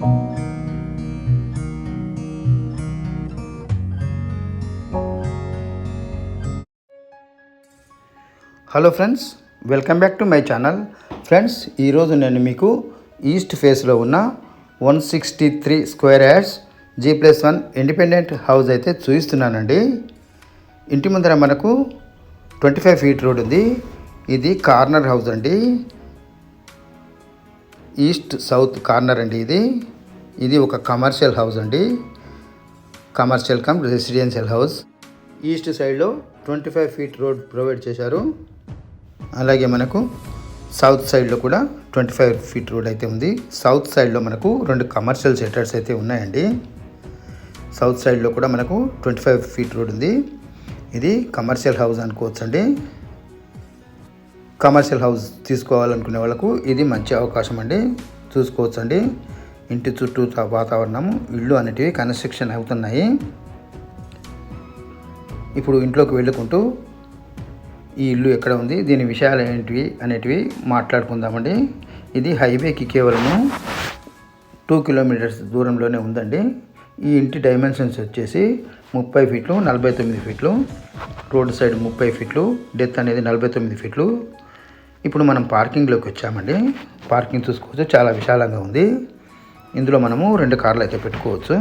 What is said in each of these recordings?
Hello friends, welcome back to my channel. Friends, ఈరోజు నేను మీకు ఈస్ట్ ఫేస్లో ఉన్న 163 square yards G+1 independent house అయితే చూపిస్తున్నానండి. ఇంటి ముందర మనకు 25 ఫీట్ రోడ్ ఉంది. ఇది కార్నర్ హౌస్ అండి, ఈస్ట్ సౌత్ కార్నర్ అండి. ఇది ఒక కమర్షియల్ హౌస్ అండి, commercial come residential house. East సైడ్లో 25 ఫీట్ రోడ్ ప్రొవైడ్ చేశారు. అలాగే మనకు సౌత్ సైడ్లో కూడా 25 ఫీట్ రోడ్ అయితే ఉంది. సౌత్ సైడ్లో మనకు 2 కమర్షియల్ షట్టర్స్ అయితే ఉన్నాయండి. సౌత్ సైడ్లో కూడా మనకు 25 ఫీట్ రోడ్ ఉంది. ఇది కమర్షియల్ హౌస్ అనుకోవచ్చండి. కమర్షియల్ హౌస్ తీసుకోవాలనుకునే వాళ్ళకు ఇది మంచి అవకాశం అండి, చూసుకోవచ్చండి. ఇంటి చుట్టూ వాతావరణం, ఇళ్ళు అనేటివి కన్స్ట్రక్షన్ అవుతున్నాయి. ఇప్పుడు ఇంట్లోకి వెళ్ళుకుంటూ ఈ ఇల్లు ఎక్కడ ఉంది, దీని విషయాలు ఏంటివి అనేటివి మాట్లాడుకుందామండి. ఇది హైవేకి కేవలం 2 కిలోమీటర్స్ దూరంలోనే ఉందండి. ఈ ఇంటి డైమెన్షన్స్ వచ్చేసి 30 ఫీట్లు 49 ఫీట్లు, రోడ్ సైడ్ 30 ఫీట్లు, డెత్ అనేది 49 ఫీట్లు. ఇప్పుడు మనం పార్కింగ్లోకి వచ్చామండి. పార్కింగ్ చూసుకోవచ్చు, చాలా విశాలంగా ఉంది. ఇందులో మనము 2 కార్లు అయితే పెట్టుకోవచ్చు.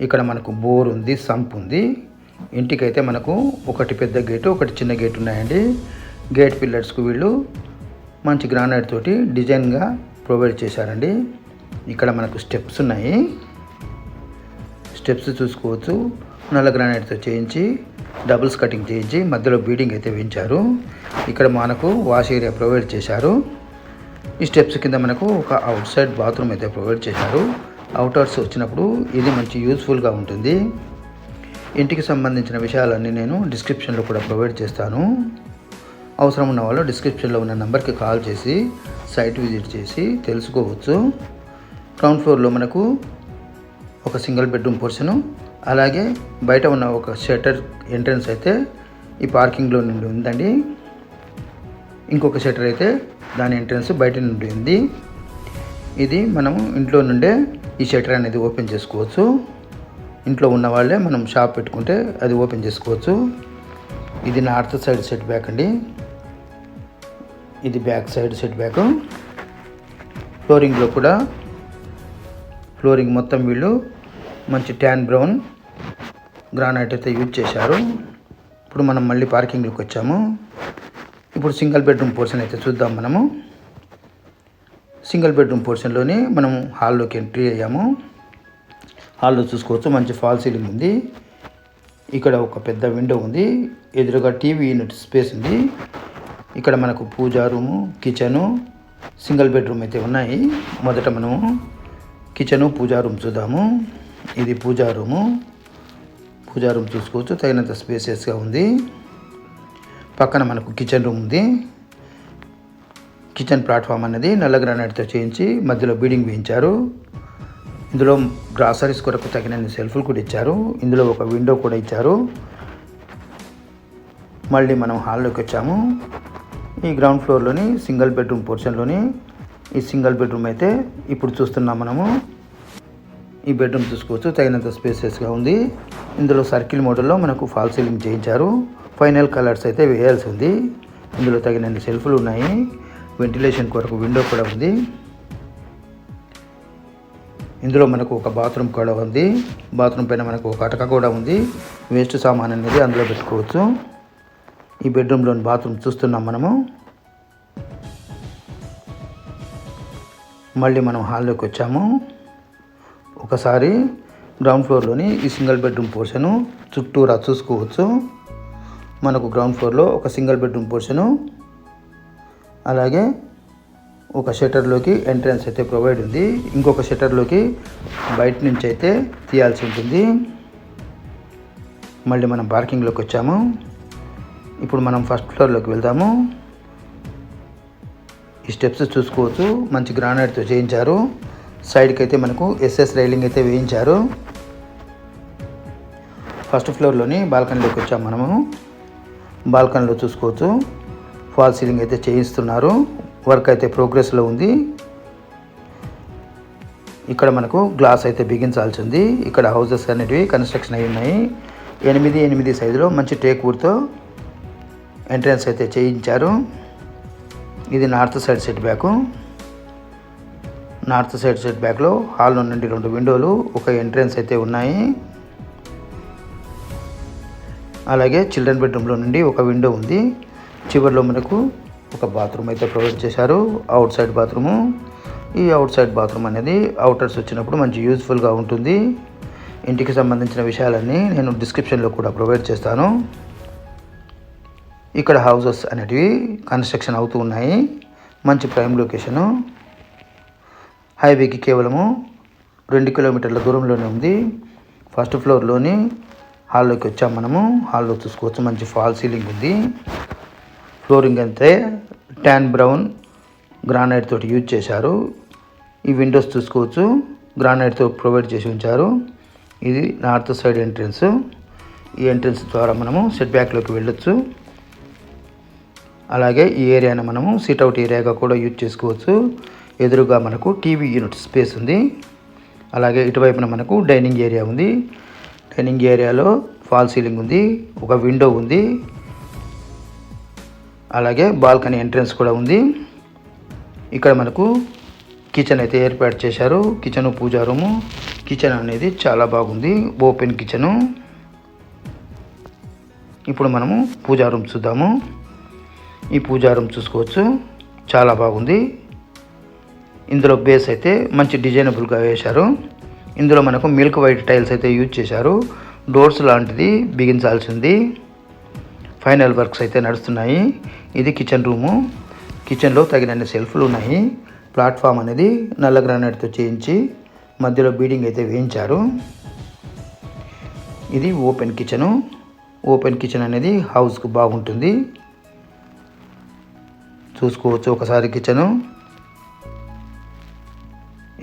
ఇక్కడ మనకు బోర్ ఉంది, సంప్ ఉంది. ఇంటికైతే మనకు ఒకటి పెద్ద గేటు, ఒకటి చిన్న గేట్ ఉన్నాయండి. గేట్ పిల్లర్స్కు వీళ్ళు మంచి గ్రానైట్ తోటి డిజైన్గా ప్రొవైడ్ చేశారండి. ఇక్కడ మనకు స్టెప్స్ ఉన్నాయి. స్టెప్స్ చూసుకోవచ్చు, నల్ల గ్రానైట్తో చేయించి డబుల్స్ కటింగ్ చేయించి మధ్యలో బీడింగ్ అయితే వేయించారు. ఇక్కడ మనకు వాష్ ఏరియా ప్రొవైడ్ చేశారు. ఈ స్టెప్స్ కింద మనకు ఒక అవుట్ సైడ్ బాత్రూమ్ అయితే ప్రొవైడ్ చేశారు. అవుటర్స్ వచ్చినప్పుడు ఇది మంచి యూస్ఫుల్గా ఉంటుంది. ఇంటికి సంబంధించిన విషయాలన్నీ నేను డిస్క్రిప్షన్లో కూడా ప్రొవైడ్ చేస్తాను. అవసరం ఉన్న వాళ్ళు డిస్క్రిప్షన్లో ఉన్న నెంబర్కి కాల్ చేసి సైట్ విజిట్ చేసి తెలుసుకోవచ్చు. గ్రౌండ్ ఫ్లోర్లో మనకు ఒక సింగిల్ బెడ్రూమ్ పోర్షను, అలాగే బయట ఉన్న ఒక షట్టర్ ఎంట్రన్స్ అయితే ఈ పార్కింగ్లో నుండి ఉందండి. ఇంకొక షట్టర్ అయితే దాని ఎంట్రన్స్ బయట నుండి ఉంది. ఇది మనం ఇంట్లో నుండే ఈ షట్టర్ అనేది ఓపెన్ చేసుకోవచ్చు. ఇంట్లో ఉన్న వాళ్ళే మనం షాప్ పెట్టుకుంటే అది ఓపెన్ చేసుకోవచ్చు. ఇది నార్త్ సైడ్ సెట్ బ్యాక్ అండి, ఇది బ్యాక్ సైడ్ సెట్ బ్యాక్. ఫ్లోరింగ్లో కూడా ఫ్లోరింగ్ మొత్తం వీళ్ళు మంచి ట్యాన్ బ్రౌన్ గ్రానైట్ అయితే యూజ్ చేశారు. ఇప్పుడు మనం మళ్ళీ పార్కింగ్లోకి వచ్చాము. ఇప్పుడు సింగిల్ బెడ్రూమ్ పోర్షన్ అయితే చూద్దాం. మనము సింగిల్ బెడ్రూమ్ పోర్షన్లోని మనం హాల్లోకి ఎంట్రీ అయ్యాము. హాల్లో చూసుకోవచ్చు, మంచి ఫాల్ సీలింగ్ ఉంది. ఇక్కడ ఒక పెద్ద విండో ఉంది. ఎదురుగా టీవీ యూనిట్ స్పేస్ ఉంది. ఇక్కడ మనకు పూజా రూము, కిచెను, సింగిల్ బెడ్రూమ్ అయితే ఉన్నాయి. మొదట మనము కిచెను, పూజా రూమ్ చూద్దాము. ఇది పూజా రూము. పూజా రూమ్ చూసుకోవచ్చు, తగినంత స్పేసియస్గా ఉంది. పక్కన మనకు కిచెన్ రూమ్ ఉంది. కిచెన్ ప్లాట్ఫామ్ అనేది నల్ల గ్రానైట్తో చేయించి మధ్యలో బీడింగ్ వేయించారు. ఇందులో గ్రాసరీస్ కొరకు తగినన్ని సెల్ఫ్లు కూడా ఇచ్చారు. ఇందులో ఒక విండో కూడా ఇచ్చారు. మళ్ళీ మనం హాల్లోకి వచ్చాము. ఈ గ్రౌండ్ ఫ్లోర్లోని సింగిల్ బెడ్రూమ్ పోర్షన్లోని ఈ సింగిల్ బెడ్రూమ్ అయితే ఇప్పుడు చూస్తున్నాం మనము. ఈ బెడ్రూమ్ చూసుకోవచ్చు, తగినంత స్పేసెస్గా ఉంది. ఇందులో సర్కిల్ మోడల్లో మనకు ఫాల్ సీలింగ్ చేయించారు. ఫైనల్ కలర్స్ అయితే వేయాల్సి ఉంది. ఇందులో తగినన్ని సెల్ఫ్లు ఉన్నాయి. వెంటిలేషన్ కొరకు విండో కూడా ఉంది. ఇందులో మనకు ఒక బాత్రూమ్ కూడా ఉంది. బాత్రూమ్ పైన మనకు ఒక అటక కూడా ఉంది. వేస్ట్ సామాన్ అనేది అందులో పెట్టుకోవచ్చు. ఈ బెడ్రూమ్లోని బాత్రూమ్ చూస్తున్నాం మనము. మళ్ళీ మనం హాల్లోకి వచ్చాము. ఒకసారి గ్రౌండ్ ఫ్లోర్లోని ఈ సింగిల్ బెడ్రూమ్ పోర్షను చుట్టూరా చూసుకోవచ్చు. మనకు గ్రౌండ్ ఫ్లోర్లో ఒక సింగిల్ బెడ్రూమ్ పోర్షను, అలాగే ఒక షట్టర్లోకి ఎంట్రన్స్ అయితే ప్రొవైడ్ ఉంది. ఇంకొక షట్టర్లోకి బయట నుంచి అయితే తీయాల్సి ఉంటుంది. మళ్ళీ మనం పార్కింగ్లోకి వచ్చాము. ఇప్పుడు మనం ఫస్ట్ ఫ్లోర్లోకి వెళ్దాము. ఈ స్టెప్స్ చూసుకోవచ్చు, మంచి గ్రానైట్తో చేయించారు. సైడ్కి అయితే మనకు ఎస్ఎస్ రైలింగ్ అయితే వేయించారు. ఫస్ట్ ఫ్లోర్లోని బాల్కనీలోకి వచ్చాము మనము. బాల్కనీలో చూసుకోవచ్చు, ఫాల్ సీలింగ్ అయితే చేయిస్తున్నారు. వర్క్ అయితే ప్రోగ్రెస్లో ఉంది. ఇక్కడ మనకు గ్లాస్ అయితే బిగించాల్సింది. ఇక్కడ హౌసెస్ అనేటివి కన్స్ట్రక్షన్ అయి ఉన్నాయి. 8x8 సైజులో మంచి టేక్ వుడ్తో ఎంట్రన్స్ అయితే చేయించారు. ఇది north side set back. North side set బ్యాక్లో హాల్ నుండి 2 విండోలు, ఒక ఎంట్రన్స్ అయితే ఉన్నాయి. అలాగే చిల్డ్రన్ బెడ్రూమ్లో నుండి ఒక విండో ఉంది. చివరిలో మనకు ఒక బాత్రూమ్ అయితే ప్రొవైడ్ చేశారు, అవుట్ సైడ్ బాత్రూము. ఈ అవుట్ సైడ్ బాత్రూమ్ అనేది అవుటర్స్ వచ్చినప్పుడు మంచి యూజ్ఫుల్గా ఉంటుంది. ఇంటికి సంబంధించిన విషయాలన్నీ నేను డిస్క్రిప్షన్లో కూడా ప్రొవైడ్ చేస్తాను. ఇక్కడ హౌసెస్ అనేటివి కన్స్ట్రక్షన్ అవుతూ ఉన్నాయి. మంచి ప్రైమ్ లొకేషను. హైవేకి కేవలము 2 కిలోమీటర్ల దూరంలోనే ఉంది. ఫస్ట్ ఫ్లోర్లోని హాల్లోకి వచ్చాము మనము. హాల్లో చూసుకోవచ్చు మంచి ఫాల్ సీలింగ్ ఉంది. ఫ్లోరింగ్ అంతే ట్యాన్ బ్రౌన్ గ్రానైట్ తోటి యూజ్ చేశారు. ఈ విండోస్ చూసుకోవచ్చు గ్రానైట్తో ప్రొవైడ్ చేసి ఉంచారు. ఇది నార్త్ సైడ్ ఎంట్రన్స్. ఈ ఎంట్రన్స్ ద్వారా మనము సెట్ బ్యాక్లోకి వెళ్ళొచ్చు. అలాగే ఈ ఏరియాను మనము సిట్అవుట్ ఏరియాగా కూడా యూజ్ చేసుకోవచ్చు. ఎదురుగా మనకు టీవీ యూనిట్ స్పేస్ ఉంది. అలాగే ఇటువైపున మనకు డైనింగ్ ఏరియా ఉంది. డైనింగ్ ఏరియాలో ఫాల్ సీలింగ్ ఉంది, ఒక విండో ఉంది. అలాగే బాల్కనీ ఎంట్రన్స్ కూడా ఉంది. ఇక్కడ మనకు కిచెన్ అయితే ఏర్పాటు చేశారు. కిచెన్, పూజా రూము. కిచెన్ అనేది చాలా బాగుంది, ఓపెన్ కిచెను. ఇప్పుడు మనము పూజా రూమ్ చూద్దాము. ఈ పూజా రూమ్ చూసుకోవచ్చు చాలా బాగుంది. ఇందులో బేస్ అయితే మంచి డిజైనబుల్గా వేశారు. ఇందులో మనకు మిల్క్ వైట్ టైల్స్ అయితే యూజ్ చేశారు. డోర్స్ లాంటిది బిగించాల్సింది. ఫైనల్ వర్క్స్ అయితే నడుస్తున్నాయి. ఇది కిచెన్ రూము. కిచెన్లో తగినన్ని సెల్ఫ్లు ఉన్నాయి. ప్లాట్ఫామ్ అనేది నల్ల గ్రానైట్తో చేయించి మధ్యలో బీడింగ్ అయితే వేయించారు. ఇది ఓపెన్ కిచెను. ఓపెన్ కిచెన్ అనేది హౌస్కు బాగుంటుంది. చూసుకోవచ్చు ఒకసారి కిచెను.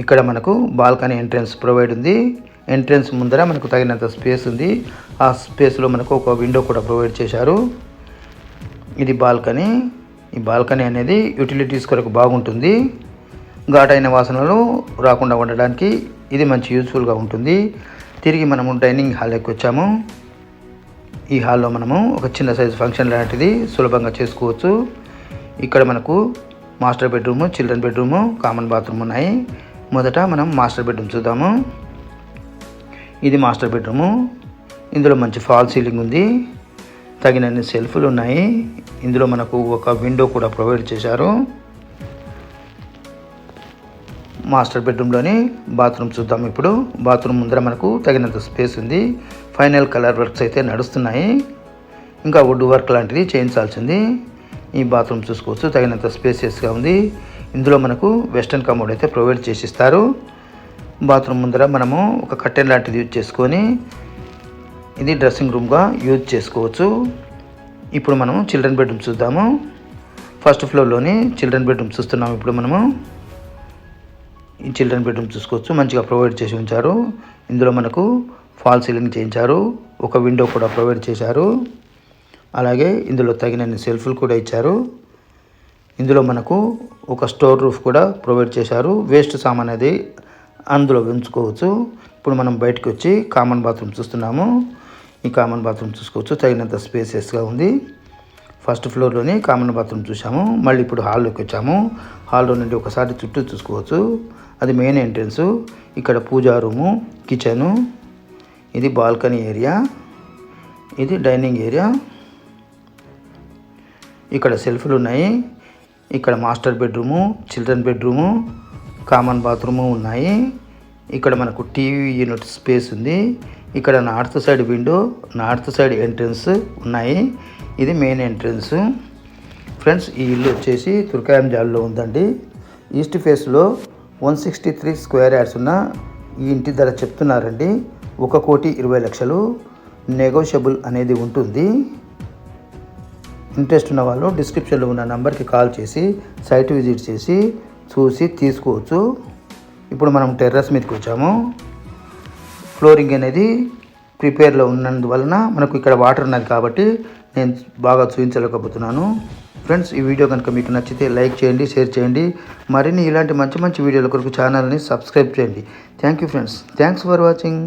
ఇక్కడ మనకు బాల్కనీ ఎంట్రన్స్ ప్రొవైడ్ ఉంది. ఎంట్రన్స్ ముందర మనకు తగినంత స్పేస్ ఉంది. ఆ స్పేస్లో మనకు ఒక విండో కూడా ప్రొవైడ్ చేశారు. ఇది బాల్కనీ. ఈ బాల్కనీ అనేది యూటిలిటీస్ కొరకు బాగుంటుంది. ఘాటైన వాసనలు రాకుండా ఉండడానికి ఇది మంచి యూజ్ఫుల్గా ఉంటుంది. తిరిగి మనము డైనింగ్ హాల్లోకి వచ్చాము. ఈ హాల్లో మనము ఒక చిన్న సైజు ఫంక్షన్ లాంటిది సులభంగా చేసుకోవచ్చు. ఇక్కడ మనకు master bedroom, children bedroom, common bathroom ఉన్నాయి. మొదట మనం మాస్టర్ బెడ్రూమ్ చూద్దాము. ఇది మాస్టర్ బెడ్రూము. ఇందులో మంచి ఫాల్ సీలింగ్ ఉంది, తగినన్ని సెల్ఫ్లు ఉన్నాయి. ఇందులో మనకు ఒక విండో కూడా ప్రొవైడ్ చేశారు. మాస్టర్ బెడ్రూమ్లోని బాత్రూమ్ చూద్దాం. ఇప్పుడు బాత్రూమ్ ముందర మనకు తగినంత స్పేస్ ఉంది. ఫైనల్ కలర్ వర్క్స్ అయితే నడుస్తున్నాయి. ఇంకా వుడ్ వర్క్ లాంటిది చేయించాల్సింది. ఈ బాత్రూమ్ చూసుకోవచ్చు తగినంత స్పేసియస్గా ఉంది. ఇందులో మనకు వెస్టర్న్ కమోడ్ అయితే ప్రొవైడ్ చేసిస్తారు. బాత్రూమ్ ముందర మనము ఒక కర్టెన్ లాంటిది యూజ్ చేసుకొని ఇది డ్రెస్సింగ్ రూమ్గా యూజ్ చేసుకోవచ్చు. ఇప్పుడు మనం చిల్డ్రన్ బెడ్రూమ్ చూద్దాము. ఫస్ట్ ఫ్లోర్లోని చిల్డ్రన్ బెడ్రూమ్ చూస్తున్నాము. ఇప్పుడు మనము ఈ చిల్డ్రన్ బెడ్రూమ్ చూసుకోవచ్చు మంచిగా ప్రొవైడ్ చేసి ఉంచారు. ఇందులో మనకు ఫాల్ సీలింగ్ చేయించారు, ఒక విండో కూడా ప్రొవైడ్ చేశారు. అలాగే ఇందులో తగినన్ని సెల్ఫ్లు కూడా ఇచ్చారు. ఇందులో మనకు ఒక స్టోర్ రూఫ్ కూడా ప్రొవైడ్ చేశారు. వేస్ట్ సామాన్ అనేది అందులో ఉంచుకోవచ్చు. ఇప్పుడు మనం బయటకు వచ్చి కామన్ బాత్రూమ్ చూస్తున్నాము. ఈ కామన్ బాత్రూమ్ చూసుకోవచ్చు తగినంత స్పేసియస్గా ఉంది. ఫస్ట్ ఫ్లోర్లోని కామన్ బాత్రూమ్ చూసాము. మళ్ళీ ఇప్పుడు హాల్లోకి వచ్చాము. హాల్లో నుండి ఒకసారి చుట్టూ చూసుకోవచ్చు. అది మెయిన్ ఎంట్రన్స్. ఇక్కడ పూజా రూము, కిచెను, ఇది బాల్కనీ ఏరియా, ఇది డైనింగ్ ఏరియా. ఇక్కడ సెల్ఫ్లు ఉన్నాయి. ఇక్కడ master bedroom, children bedroom, common bathroom ఉన్నాయి. ఇక్కడ మనకు టీవీ యూనిట్ స్పేస్ ఉంది. ఇక్కడ north side window, north side entrance ఉన్నాయి. ఇది మెయిన్ ఎంట్రన్స్. ఫ్రెండ్స్, ఈ ఇల్లు వచ్చేసి తుర్కాయంజాల్లో ఉందండి. ఈస్ట్ ఫేస్లో 163 స్క్వేర్ యార్డ్స్ ఉన్న ఈ ఇంటి ధర చెప్తున్నారండి 1,20,00,000. నెగోషియబుల్ అనేది ఉంటుంది. ఇంట్రెస్ట్ ఉన్న వాళ్ళు డిస్క్రిప్షన్లో ఉన్న నెంబర్కి కాల్ చేసి సైట్ విజిట్ చేసి చూసి తీసుకోవచ్చు. ఇప్పుడు మనం టెర్రస్ మీదకి వచ్చాము. ఫ్లోరింగ్ అనేది ప్రిపేర్లో ఉన్నందువలన మనకు ఇక్కడ వాటర్ ఉన్నది కాబట్టి నేను బాగా చూపించలేకపోతున్నాను. ఫ్రెండ్స్, ఈ వీడియో కనుక మీకు నచ్చితే లైక్ చేయండి, షేర్ చేయండి. మరిన్ని ఇలాంటి మంచి మంచి వీడియోల కొరకు ఛానల్ని సబ్స్క్రైబ్ చేయండి. Thank you friends. Thanks for watching.